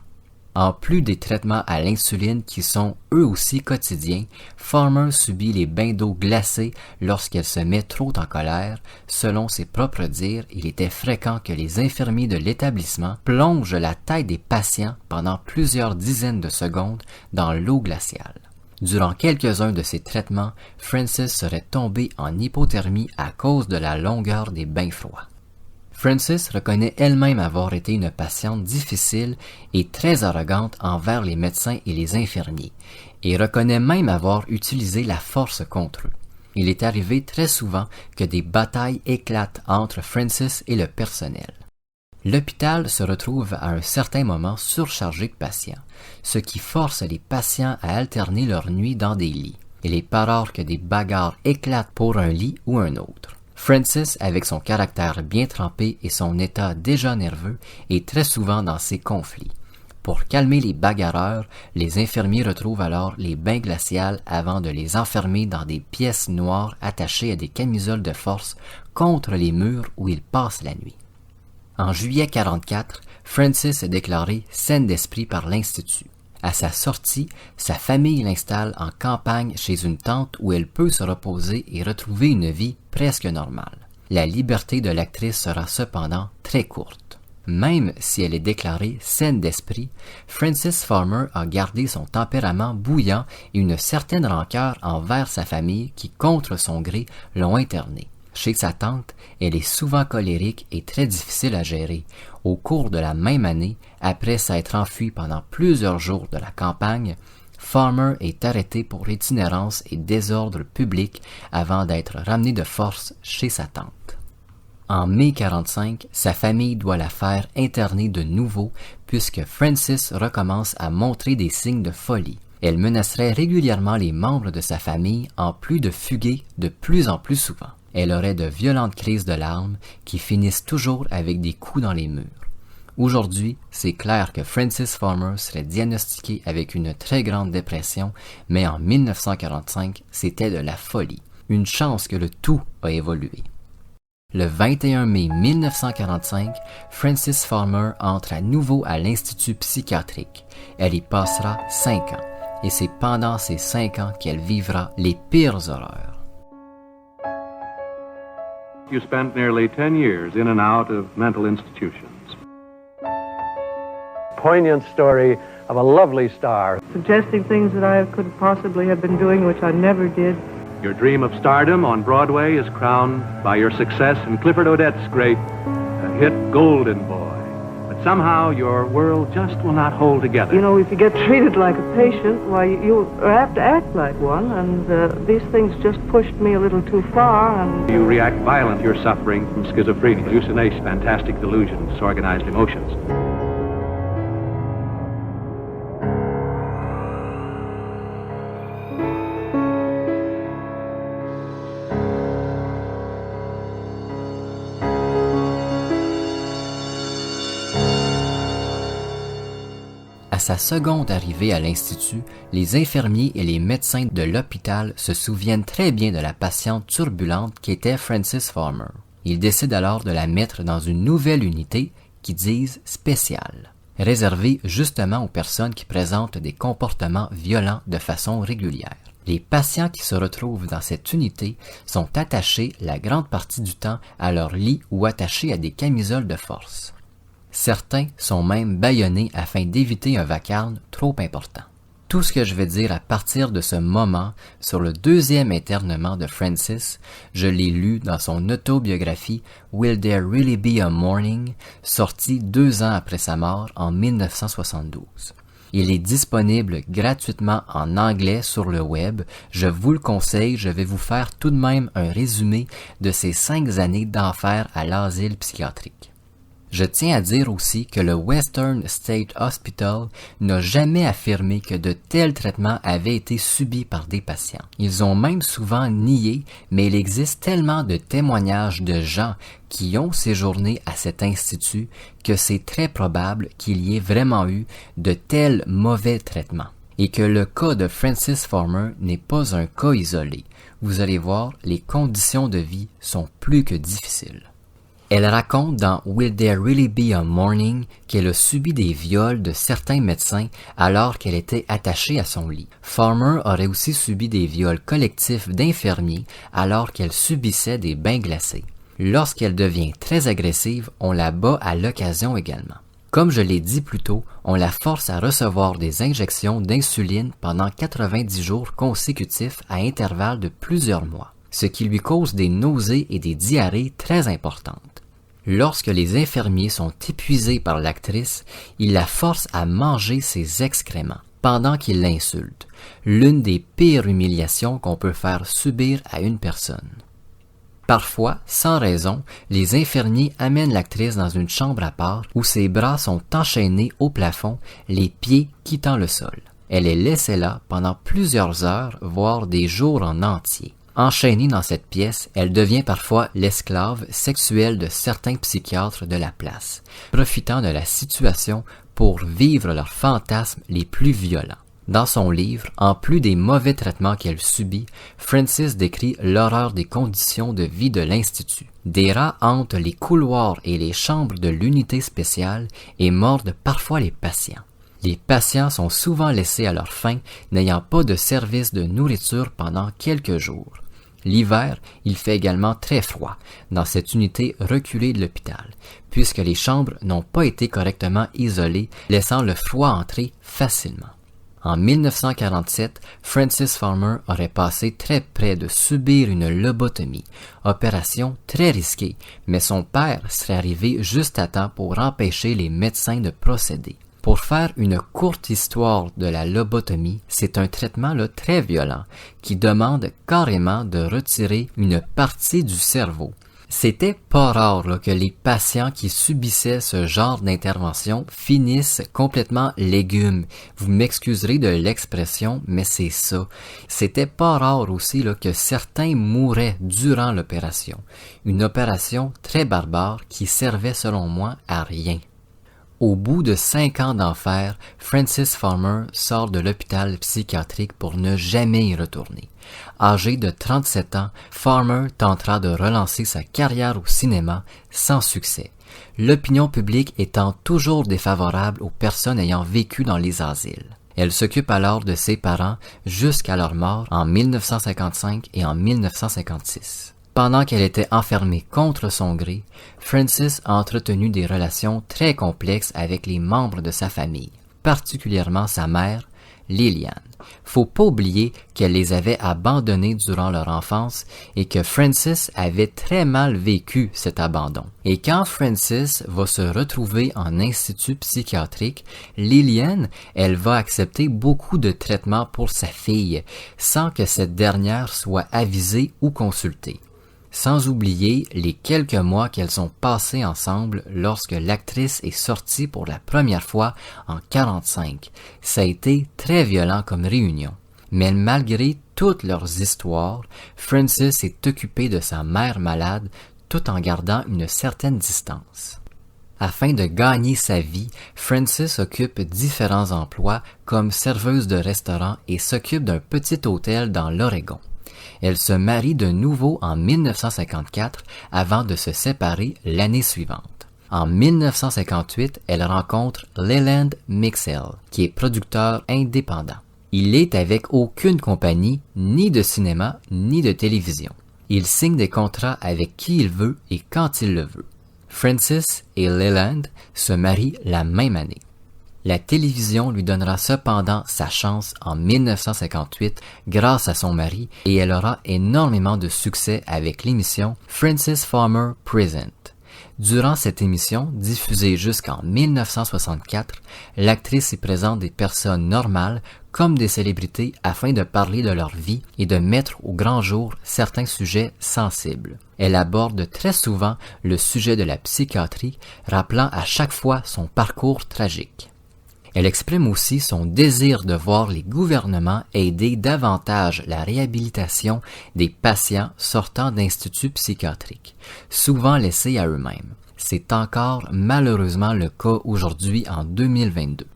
En plus des traitements à l'insuline qui sont eux aussi quotidiens, Farmer subit les bains d'eau glacés lorsqu'elle se met trop en colère. Selon ses propres dires, il était fréquent que les infirmiers de l'établissement plongent la tête des patients pendant plusieurs dizaines de secondes dans l'eau glaciale. Durant quelques-uns de ces traitements, Frances serait tombée en hypothermie à cause de la longueur des bains froids. Frances reconnaît elle-même avoir été une patiente difficile et très arrogante envers les médecins et les infirmiers, et reconnaît même avoir utilisé la force contre eux. Il est arrivé très souvent que des batailles éclatent entre Frances et le personnel. L'hôpital se retrouve à un certain moment surchargé de patients, ce qui force les patients à alterner leur nuit dans des lits. Il n'est pas rare que des bagarres éclatent pour un lit ou un autre. Frances, avec son caractère bien trempé et son état déjà nerveux, est très souvent dans ces conflits. Pour calmer les bagarreurs, les infirmiers retrouvent alors les bains glaciales avant de les enfermer dans des pièces noires attachées à des camisoles de force contre les murs où ils passent la nuit. En juillet 1944, Frances est déclarée saine d'esprit par l'Institut. À sa sortie, sa famille l'installe en campagne chez une tante où elle peut se reposer et retrouver une vie presque normale. La liberté de l'actrice sera cependant très courte. Même si elle est déclarée saine d'esprit, Frances Farmer a gardé son tempérament bouillant et une certaine rancœur envers sa famille qui, contre son gré, l'ont internée. Chez sa tante, elle est souvent colérique et très difficile à gérer. Au cours de la même année, après s'être enfui pendant plusieurs jours de la campagne, Farmer est arrêté pour itinérance et désordre public avant d'être ramené de force chez sa tante. En mai 1945, sa famille doit la faire interner de nouveau puisque Frances recommence à montrer des signes de folie. Elle menacerait régulièrement les membres de sa famille en plus de fuguer de plus en plus souvent. Elle aurait de violentes crises de larmes qui finissent toujours avec des coups dans les murs. Aujourd'hui, c'est clair que Frances Farmer serait diagnostiquée avec une très grande dépression, mais en 1945, c'était de la folie. Une chance que le tout a évolué. Le 21 mai 1945, Frances Farmer entre à nouveau à l'Institut psychiatrique. Elle y passera 5 ans, et c'est pendant ces 5 ans qu'elle vivra les pires horreurs. You spent nearly 10 years in and out of mental institutions. Poignant story of a lovely star. Suggesting things that I could possibly have been doing, which I never did. Your dream of stardom on Broadway is crowned by your success in Clifford Odets' great hit Golden Boy. But somehow your world just will not hold together. You know, if you get treated like a patient, why, you have to act like one, and these things just pushed me a little too far, and... You react violently. You're suffering from schizophrenia, hallucinations, fantastic delusions, disorganized emotions. À sa seconde arrivée à l'Institut, les infirmiers et les médecins de l'hôpital se souviennent très bien de la patiente turbulente qu'était Frances Farmer. Ils décident alors de la mettre dans une nouvelle unité qui disent spéciale, réservée justement aux personnes qui présentent des comportements violents de façon régulière. Les patients qui se retrouvent dans cette unité sont attachés la grande partie du temps à leur lit ou attachés à des camisoles de force. Certains sont même bâillonnés afin d'éviter un vacarme trop important. Tout ce que je vais dire à partir de ce moment sur le deuxième internement de Frances, je l'ai lu dans son autobiographie Will There Really Be a Morning, sortie 2 ans après sa mort en 1972. Il est disponible gratuitement en anglais sur le web. Je vous le conseille, je vais vous faire tout de même un résumé de ces 5 années d'enfer à l'asile psychiatrique. Je tiens à dire aussi que le Western State Hospital n'a jamais affirmé que de tels traitements avaient été subis par des patients. Ils ont même souvent nié, mais il existe tellement de témoignages de gens qui ont séjourné à cet institut que c'est très probable qu'il y ait vraiment eu de tels mauvais traitements. Et que le cas de Frances Farmer n'est pas un cas isolé. Vous allez voir, les conditions de vie sont plus que difficiles. Elle raconte dans Will There Really Be a Morning qu'elle a subi des viols de certains médecins alors qu'elle était attachée à son lit. Farmer aurait aussi subi des viols collectifs d'infirmiers alors qu'elle subissait des bains glacés. Lorsqu'elle devient très agressive, on la bat à l'occasion également. Comme je l'ai dit plus tôt, on la force à recevoir des injections d'insuline pendant 90 jours consécutifs à intervalles de plusieurs mois, ce qui lui cause des nausées et des diarrhées très importantes. Lorsque les infirmiers sont épuisés par l'actrice, ils la forcent à manger ses excréments pendant qu'ils l'insultent, l'une des pires humiliations qu'on peut faire subir à une personne. Parfois, sans raison, les infirmiers amènent l'actrice dans une chambre à part où ses bras sont enchaînés au plafond, les pieds quittant le sol. Elle est laissée là pendant plusieurs heures, voire des jours en entier. Enchaînée dans cette pièce, elle devient parfois l'esclave sexuelle de certains psychiatres de la place, profitant de la situation pour vivre leurs fantasmes les plus violents. Dans son livre, en plus des mauvais traitements qu'elle subit, Frances décrit l'horreur des conditions de vie de l'Institut. Des rats hantent les couloirs et les chambres de l'unité spéciale et mordent parfois les patients. Les patients sont souvent laissés à leur faim, n'ayant pas de service de nourriture pendant quelques jours. L'hiver, il fait également très froid dans cette unité reculée de l'hôpital, puisque les chambres n'ont pas été correctement isolées, laissant le froid entrer facilement. En 1947, Frances Farmer aurait passé très près de subir une lobotomie, opération très risquée, mais son père serait arrivé juste à temps pour empêcher les médecins de procéder. Pour faire une courte histoire de la lobotomie, c'est un traitement très violent qui demande carrément de retirer une partie du cerveau. C'était pas rare que les patients qui subissaient ce genre d'intervention finissent complètement légumes. Vous m'excuserez de l'expression, mais c'est ça. C'était pas rare aussi que certains mouraient durant l'opération. Une opération très barbare qui servait selon moi à rien. Au bout de 5 ans d'enfer, Frances Farmer sort de l'hôpital psychiatrique pour ne jamais y retourner. Âgée de 37 ans, Farmer tentera de relancer sa carrière au cinéma sans succès. L'opinion publique étant toujours défavorable aux personnes ayant vécu dans les asiles. Elle s'occupe alors de ses parents jusqu'à leur mort en 1955 et en 1956. Pendant qu'elle était enfermée contre son gré, Frances a entretenu des relations très complexes avec les membres de sa famille, particulièrement sa mère, Lillian. Faut pas oublier qu'elle les avait abandonnés durant leur enfance et que Frances avait très mal vécu cet abandon. Et quand Frances va se retrouver en institut psychiatrique, Lillian, elle va accepter beaucoup de traitements pour sa fille, sans que cette dernière soit avisée ou consultée. Sans oublier les quelques mois qu'elles ont passés ensemble lorsque l'actrice est sortie pour la première fois en 1945. Ça a été très violent comme réunion. Mais malgré toutes leurs histoires, Frances est occupée de sa mère malade tout en gardant une certaine distance. Afin de gagner sa vie, Frances occupe différents emplois comme serveuse de restaurant et s'occupe d'un petit hôtel dans l'Oregon. Elle se marie de nouveau en 1954 avant de se séparer l'année suivante. En 1958, elle rencontre Leland Mixell, qui est producteur indépendant. Il est avec aucune compagnie, ni de cinéma, ni de télévision. Il signe des contrats avec qui il veut et quand il le veut. Frances et Leland se marient la même année. La télévision lui donnera cependant sa chance en 1958 grâce à son mari et elle aura énormément de succès avec l'émission Frances Farmer Present. Durant cette émission, diffusée jusqu'en 1964, l'actrice y présente des personnes normales comme des célébrités afin de parler de leur vie et de mettre au grand jour certains sujets sensibles. Elle aborde très souvent le sujet de la psychiatrie, rappelant à chaque fois son parcours tragique. Elle exprime aussi son désir de voir les gouvernements aider davantage la réhabilitation des patients sortant d'instituts psychiatriques, souvent laissés à eux-mêmes. C'est encore malheureusement le cas aujourd'hui en 2022.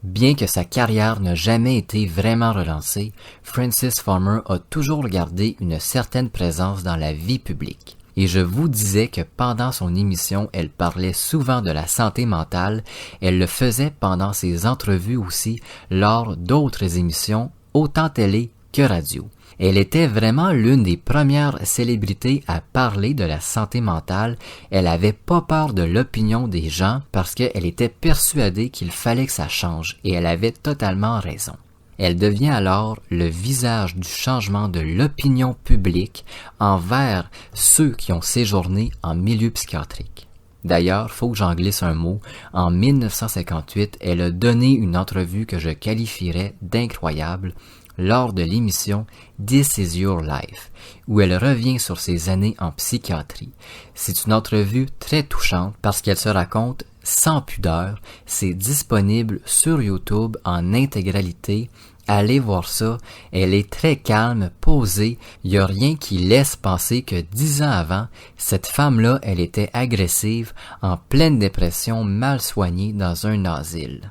Bien que sa carrière n'ait jamais été vraiment relancée, Frances Farmer a toujours gardé une certaine présence dans la vie publique. Et je vous disais que pendant son émission, elle parlait souvent de la santé mentale. Elle le faisait pendant ses entrevues aussi, lors d'autres émissions, autant télé que radio. Elle était vraiment l'une des premières célébrités à parler de la santé mentale. Elle avait pas peur de l'opinion des gens parce qu'elle était persuadée qu'il fallait que ça change et elle avait totalement raison. Elle devient alors le visage du changement de l'opinion publique envers ceux qui ont séjourné en milieu psychiatrique. D'ailleurs, faut que j'en glisse un mot, en 1958, elle a donné une entrevue que je qualifierais d'incroyable lors de l'émission This Is Your Life, où elle revient sur ses années en psychiatrie. C'est une entrevue très touchante parce qu'elle se raconte sans pudeur. C'est disponible sur YouTube en intégralité. Allez voir ça. Elle est très calme, posée. Il n'y a rien qui laisse penser que 10 ans avant, cette femme-là, elle était agressive, en pleine dépression, mal soignée dans un asile.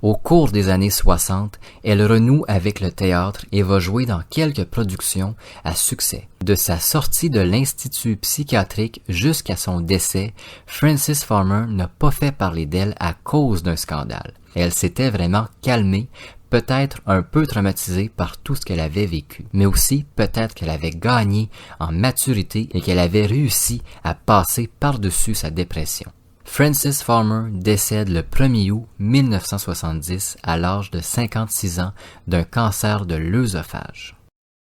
Au cours des années 60, elle renoue avec le théâtre et va jouer dans quelques productions à succès. De sa sortie de l'Institut psychiatrique jusqu'à son décès, Frances Farmer n'a pas fait parler d'elle à cause d'un scandale. Elle s'était vraiment calmée, peut-être un peu traumatisée par tout ce qu'elle avait vécu, mais aussi peut-être qu'elle avait gagné en maturité et qu'elle avait réussi à passer par-dessus sa dépression. Frances Farmer décède le 1er août 1970 à l'âge de 56 ans d'un cancer de l'œsophage.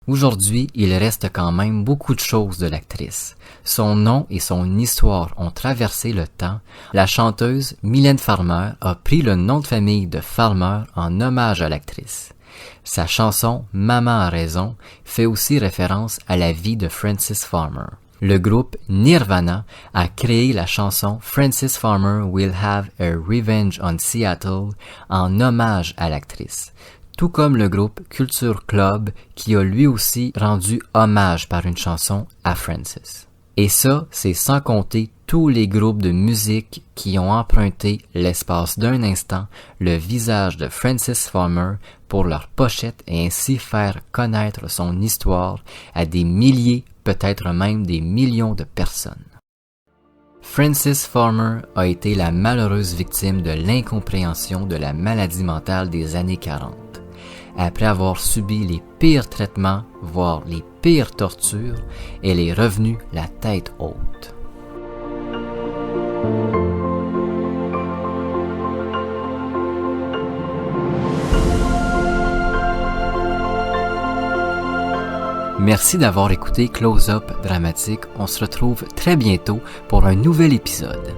Aujourd'hui, il reste quand même beaucoup de choses de l'actrice. Son nom et son histoire ont traversé le temps. La chanteuse Mylène Farmer a pris le nom de famille de Farmer en hommage à l'actrice. Sa chanson « Maman a raison » fait aussi référence à la vie de Frances Farmer. Le groupe Nirvana a créé la chanson Frances Farmer Will Have a Revenge on Seattle en hommage à l'actrice, tout comme le groupe Culture Club qui a lui aussi rendu hommage par une chanson à Frances. Et ça, c'est sans compter tous les groupes de musique qui ont emprunté l'espace d'un instant le visage de Frances Farmer pour leur pochette et ainsi faire connaître son histoire à des milliers, peut-être même des millions de personnes. Frances Farmer a été la malheureuse victime de l'incompréhension de la maladie mentale des années 40. Après avoir subi les pires traitements, voire les pires tortures, elle est revenue la tête haute. Merci d'avoir écouté Close Up Dramatique. On se retrouve très bientôt pour un nouvel épisode.